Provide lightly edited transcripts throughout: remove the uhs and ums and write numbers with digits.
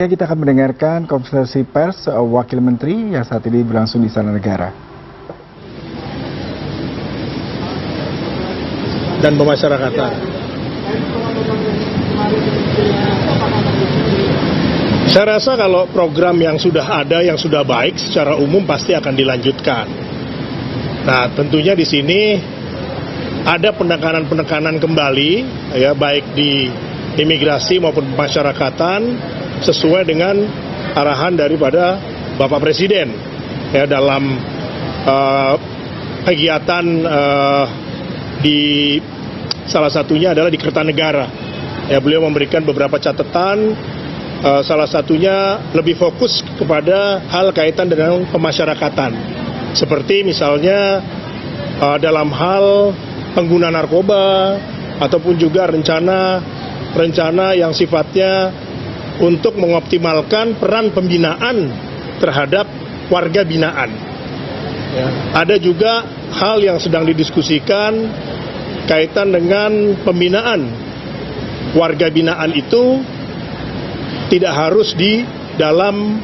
Ya, kita akan mendengarkan konferensi pers Wakil Menteri yang saat ini berlangsung di Istana Negara. Dan pemasyarakatan. Saya rasa kalau program yang sudah ada, yang sudah baik secara umum pasti akan dilanjutkan. Nah, tentunya di sini ada penekanan-penekanan kembali, ya baik di imigrasi maupun pemasyarakatan, sesuai dengan arahan daripada Bapak Presiden ya dalam kegiatan di salah satunya adalah di Kertanegara. Ya, beliau memberikan beberapa catatan, salah satunya lebih fokus kepada hal kaitan dengan pemasyarakatan. Seperti misalnya dalam hal pengguna narkoba ataupun juga rencana yang sifatnya untuk mengoptimalkan peran pembinaan terhadap warga binaan. Ya. Ada juga hal yang sedang didiskusikan kaitan dengan pembinaan. Warga binaan itu tidak harus di dalam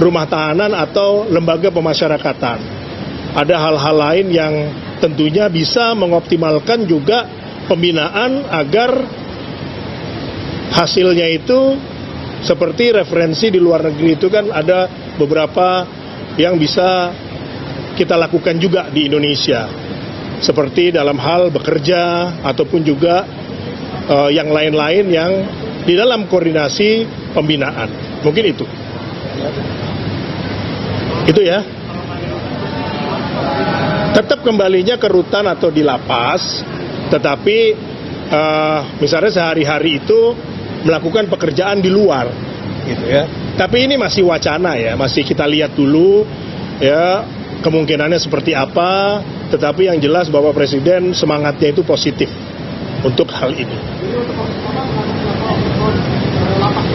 rumah tahanan atau lembaga pemasyarakatan. Ada hal-hal lain yang tentunya bisa mengoptimalkan juga pembinaan agar hasilnya itu seperti referensi di luar negeri itu kan ada beberapa yang bisa kita lakukan juga di Indonesia. Seperti dalam hal bekerja ataupun juga yang lain-lain yang di dalam koordinasi pembinaan. Mungkin itu. Itu ya. Tetap kembalinya ke rutan atau di lapas, tetapi misalnya sehari-hari itu melakukan pekerjaan di luar, gitu ya. Tapi ini masih wacana ya, masih kita lihat dulu ya kemungkinannya seperti apa. Tetapi yang jelas Bapak Presiden semangatnya itu positif untuk hal ini.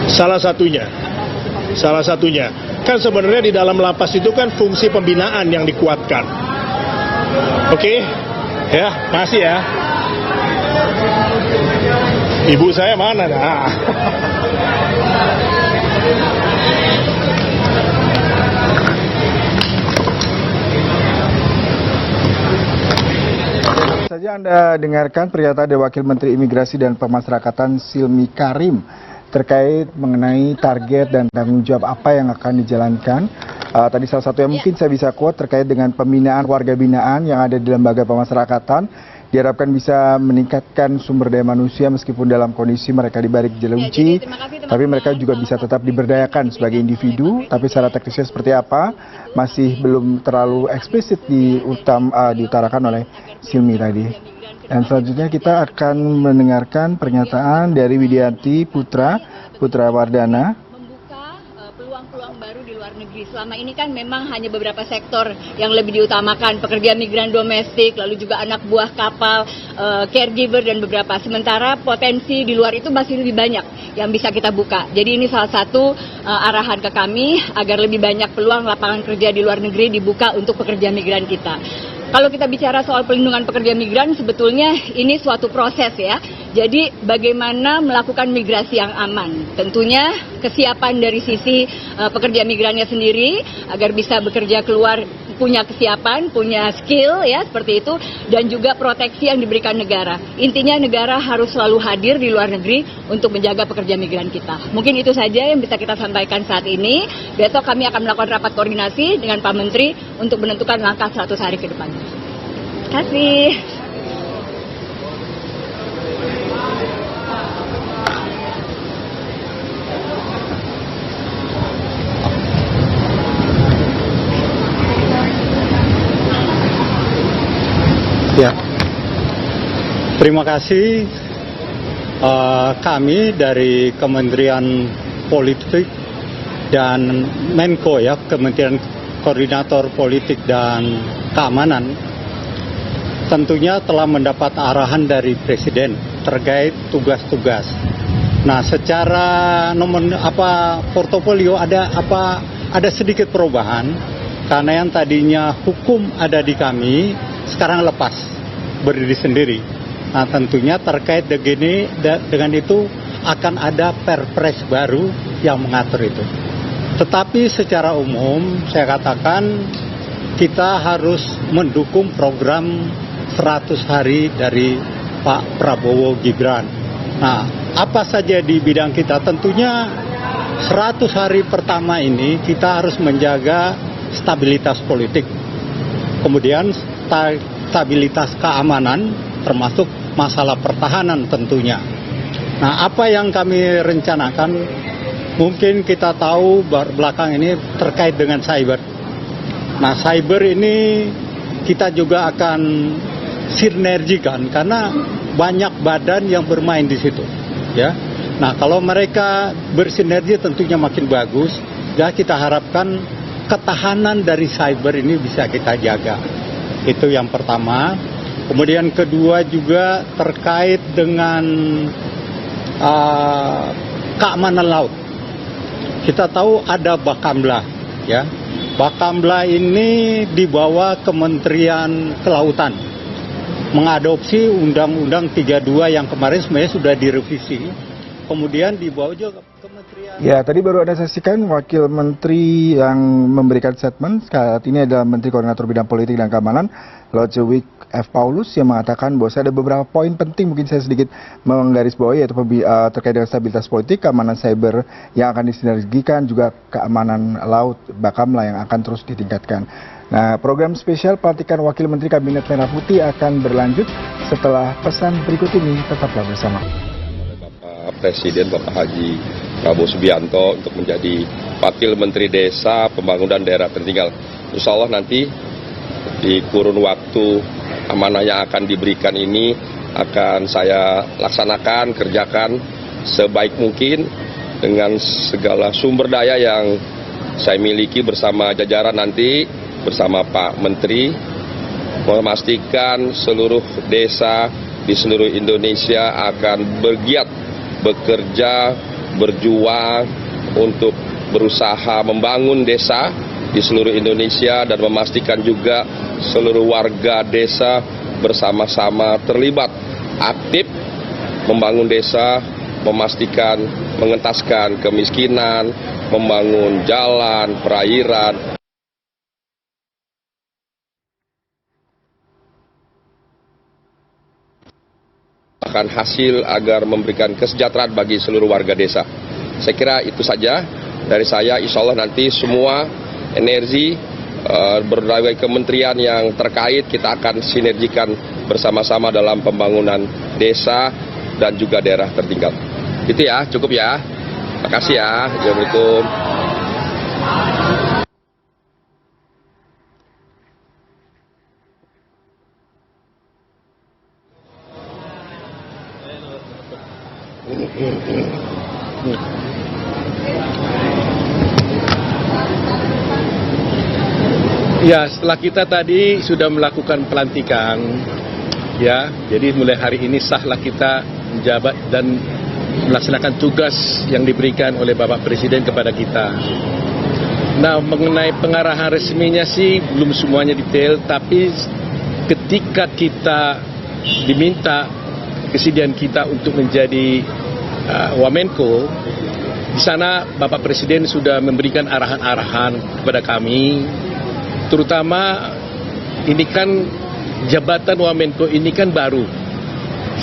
Salah satunya kan sebenarnya di dalam lapas itu kan fungsi pembinaan yang dikuatkan. Oke, ya, makasih ya. Ibu saya mana dah? Saja Anda dengarkan pernyataan dari Wakil Menteri Imigrasi dan Pemasyarakatan Silmi Karim terkait mengenai target dan tanggung jawab apa yang akan dijalankan. Tadi salah satu yang mungkin saya bisa quote terkait dengan pembinaan warga binaan yang ada di lembaga pemasyarakatan. Diharapkan bisa meningkatkan sumber daya manusia meskipun dalam kondisi mereka di balik jeruji, tapi mereka juga bisa tetap diberdayakan sebagai individu. Tapi secara teknisnya seperti apa masih belum terlalu eksplisit diutarakan oleh Silmi tadi. Dan selanjutnya kita akan mendengarkan pernyataan dari Widianti Putra Wardana. Peluang baru di luar negeri. Selama ini kan memang hanya beberapa sektor yang lebih diutamakan, pekerja migran domestik, lalu juga anak buah kapal, caregiver dan beberapa. Sementara potensi di luar itu masih lebih banyak yang bisa kita buka. Jadi ini salah satu arahan ke kami agar lebih banyak peluang lapangan kerja di luar negeri dibuka untuk pekerja migran kita. Kalau kita bicara soal pelindungan pekerja migran, sebetulnya ini suatu proses ya. Jadi bagaimana melakukan migrasi yang aman? Tentunya kesiapan dari sisi pekerja migrannya sendiri agar bisa bekerja keluar, punya kesiapan, punya skill ya seperti itu, dan juga proteksi yang diberikan negara. Intinya negara harus selalu hadir di luar negeri untuk menjaga pekerja migran kita. Mungkin itu saja yang bisa kita sampaikan saat ini. Besok kami akan melakukan rapat koordinasi dengan Pak Menteri untuk menentukan langkah 100 hari ke depan. Terima kasih. Ya, terima kasih. Kami dari Kementerian Politik dan Menko ya, Kementerian Koordinator Politik dan Keamanan, tentunya telah mendapat arahan dari Presiden terkait tugas-tugas. Nah, secara portofolio ada sedikit perubahan karena yang tadinya hukum ada di kami sekarang lepas berdiri sendiri. Nah, tentunya terkait dengan itu akan ada perpres baru yang mengatur itu. Tetapi secara umum saya katakan kita harus mendukung program 100 hari dari Pak Prabowo Gibran. Nah, apa saja di bidang kita? Tentunya 100 hari pertama ini kita harus menjaga stabilitas politik. Kemudian stabilitas keamanan termasuk masalah pertahanan tentunya. Nah, apa yang kami rencanakan, mungkin kita tahu belakang ini terkait dengan cyber. Nah, cyber ini kita juga akan sinergikan karena banyak badan yang bermain di situ, ya. Nah, kalau mereka bersinergi tentunya makin bagus. Ya, kita harapkan ketahanan dari cyber ini bisa kita jaga. Itu yang pertama. Kemudian kedua juga terkait dengan keamanan laut. Kita tahu ada Bakamla, ya. Bakamla ini di bawah Kementerian Kelautan, mengadopsi Undang-Undang 32 yang kemarin sebenarnya sudah direvisi. Kemudian dibawa juga Kementerian. Ya, tadi baru Anda saksikan Wakil Menteri yang memberikan statement. Saat ini adalah Menteri Koordinator Bidang Politik dan Keamanan, Lodewijk F. Paulus, yang mengatakan bahwa ada beberapa poin penting, mungkin saya sedikit menggarisbawahi, yaitu terkait dengan stabilitas politik, keamanan cyber yang akan disinergikan, juga keamanan laut Bakamla yang akan terus ditingkatkan. Nah, program spesial pelantikan Wakil Menteri Kabinet Merah Putih akan berlanjut setelah pesan berikut ini. Tetaplah bersama. Bapak Presiden Bapak Haji Prabowo Subianto untuk menjadi Wakil Menteri Desa Pembangunan Daerah Tertinggal. Insya Allah nanti di kurun waktu amanah yang akan diberikan ini akan saya laksanakan, kerjakan sebaik mungkin dengan segala sumber daya yang saya miliki bersama jajaran nanti, bersama Pak Menteri, memastikan seluruh desa di seluruh Indonesia akan bergiat, bekerja, berjuang untuk berusaha membangun desa di seluruh Indonesia dan memastikan juga seluruh warga desa bersama-sama terlibat aktif membangun desa, memastikan mengentaskan kemiskinan, membangun jalan, perairan. Akan hasil agar memberikan kesejahteraan bagi seluruh warga desa. Saya kira itu saja dari saya. Insya Allah nanti semua energi berbagai kementerian yang terkait kita akan sinergikan bersama-sama dalam pembangunan desa dan juga daerah tertinggal. Itu ya, cukup ya. Makasih ya. Assalamualaikum. Ya, setelah kita tadi sudah melakukan pelantikan, ya, jadi mulai hari ini sahlah kita menjabat dan melaksanakan tugas yang diberikan oleh Bapak Presiden kepada kita. Nah, mengenai pengarahan resminya sih belum semuanya detail, tapi ketika kita diminta kesediaan kita untuk menjadi Wamenko, di sana Bapak Presiden sudah memberikan arahan-arahan kepada kami. Terutama ini kan jabatan Wamenko ini kan baru.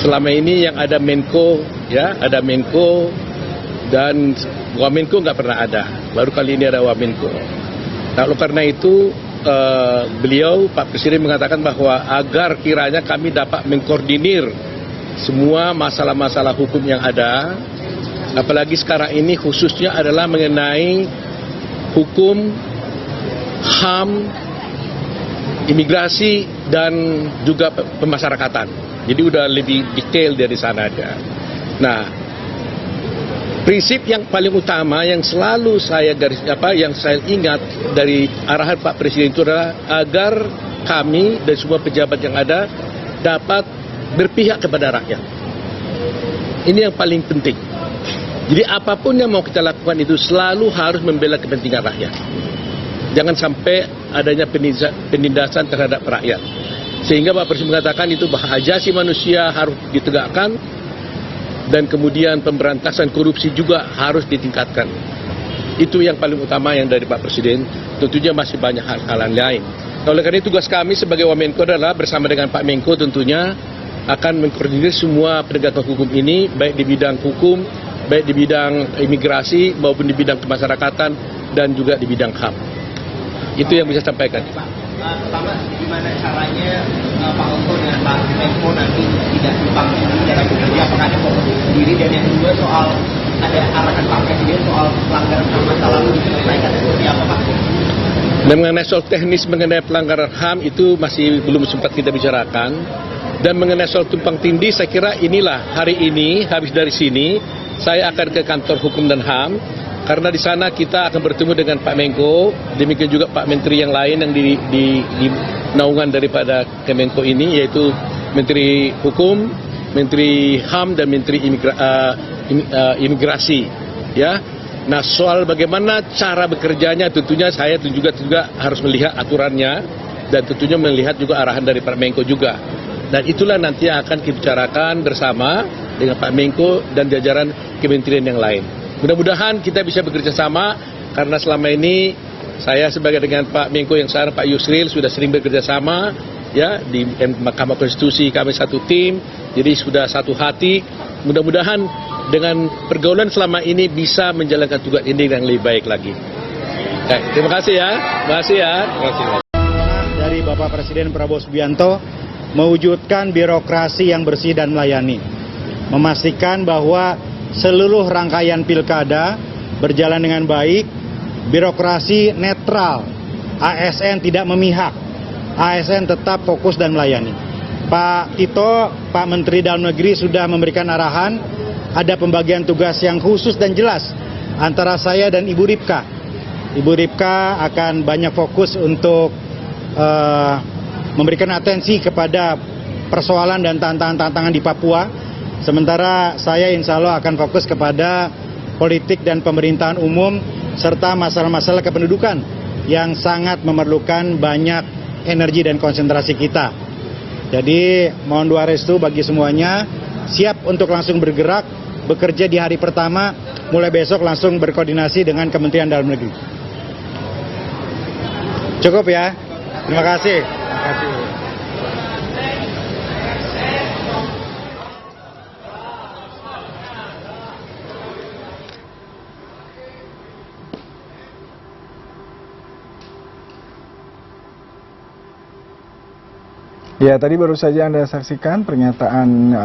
Selama ini yang ada Menko, ya, ada Menko dan Wamenko nggak pernah ada. Baru kali ini ada Wamenko. Nah, karena itu beliau Pak Presiden mengatakan bahwa agar kiranya kami dapat mengkoordinir semua masalah-masalah hukum yang ada, apalagi sekarang ini khususnya adalah mengenai hukum, HAM, imigrasi, dan juga pemasyarakatan. Jadi udah lebih detail dari sana aja. Nah, prinsip yang paling utama yang selalu saya yang saya ingat dari arahan Pak Presiden itu adalah agar kami dan semua pejabat yang ada dapat berpihak kepada rakyat. Ini yang paling penting. Jadi apapun yang mau kita lakukan itu selalu harus membela kepentingan rakyat. Jangan sampai adanya penindasan terhadap rakyat. Sehingga Pak Presiden mengatakan itu hak asasi manusia harus ditegakkan dan kemudian pemberantasan korupsi juga harus ditingkatkan. Itu yang paling utama yang dari Pak Presiden. Tentunya masih banyak hal-hal lain. Oleh karena itu tugas kami sebagai Wamenko adalah bersama dengan Pak Menko tentunya akan mengkoordinir semua penegakan hukum ini, baik di bidang hukum, baik di bidang imigrasi maupun di bidang kemasyarakatan dan juga di bidang HAM. Itu yang bisa sampaikan. Pertama, gimana caranya Pak Menko dengan Pak Menko nanti tidak tumpang tindih dalam bekerja, apakah ada fokus sendiri, dan yang kedua soal ada arahan Pak Presiden soal pelanggaran HAM masa lalu diselesaikan seperti apa Pak? Dan mengenai soal teknis mengenai pelanggaran HAM itu masih belum sempat kita bicarakan. Dan mengenai soal tumpang tindih, saya kira inilah hari ini, habis dari sini, saya akan ke kantor hukum dan HAM, karena di sana kita akan bertemu dengan Pak Menko, demikian juga Pak Menteri yang lain yang di naungan daripada Kemenko ini, yaitu Menteri Hukum, Menteri HAM, dan Menteri Imigrasi. Ya. Nah, soal bagaimana cara bekerjanya, tentunya saya juga harus melihat aturannya, dan tentunya melihat juga arahan dari Pak Menko juga. Dan itulah nanti yang akan kita bicarakan bersama dengan Pak Menko dan jajaran kementerian yang lain. Mudah-mudahan kita bisa bekerja sama, karena selama ini saya sebagai dengan Pak Menko yang sekarang Pak Yusril sudah sering bekerja sama, ya, di Mahkamah Konstitusi kami satu tim, jadi sudah satu hati. Mudah-mudahan dengan pergaulan selama ini bisa menjalankan tugas ini yang lebih baik lagi. Terima kasih ya. Terima kasih ya. Terima kasih. Dari Bapak Presiden Prabowo Subianto mewujudkan birokrasi yang bersih dan melayani, memastikan bahwa seluruh rangkaian pilkada berjalan dengan baik, birokrasi netral, ASN tidak memihak, ASN tetap fokus dan melayani. Pak Tito, Pak Menteri Dalam Negeri sudah memberikan arahan, ada pembagian tugas yang khusus dan jelas antara saya dan Ibu Ripka. Ibu Ripka akan banyak fokus untuk memberikan atensi kepada persoalan dan tantangan-tantangan di Papua. Sementara saya insya Allah akan fokus kepada politik dan pemerintahan umum serta masalah-masalah kependudukan yang sangat memerlukan banyak energi dan konsentrasi kita. Jadi mohon doa restu bagi semuanya, siap untuk langsung bergerak, bekerja di hari pertama, mulai besok langsung berkoordinasi dengan Kementerian Dalam Negeri. Cukup ya? Terima kasih. Terima kasih. Ya, tadi baru saja Anda saksikan pernyataan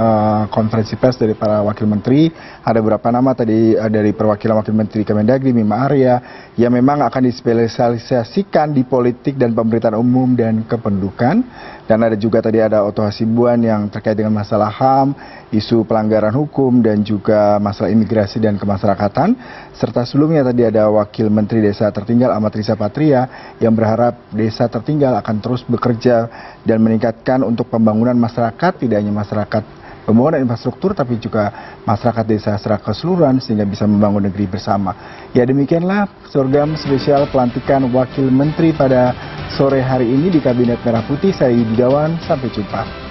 konferensi pers dari para wakil menteri. Ada beberapa nama tadi dari perwakilan wakil menteri Kemendagri, Bima Arya, yang memang akan dispesialisasikan di politik dan pemerintahan umum dan kependudukan. Dan ada juga tadi ada Otto Hasibuan yang terkait dengan masalah HAM, isu pelanggaran hukum, dan juga masalah imigrasi dan kemasyarakatan. Serta sebelumnya tadi ada Wakil Menteri Desa Tertinggal Ahmad Riza Patria yang berharap desa tertinggal akan terus bekerja dan meningkatkan untuk pembangunan masyarakat, tidak hanya masyarakat pembangunan infrastruktur, tapi juga masyarakat desa secara keseluruhan sehingga bisa membangun negeri bersama. Ya, demikianlah program spesial pelantikan Wakil Menteri pada sore hari ini di Kabinet Merah Putih. Saya Yudi Dawan, sampai jumpa.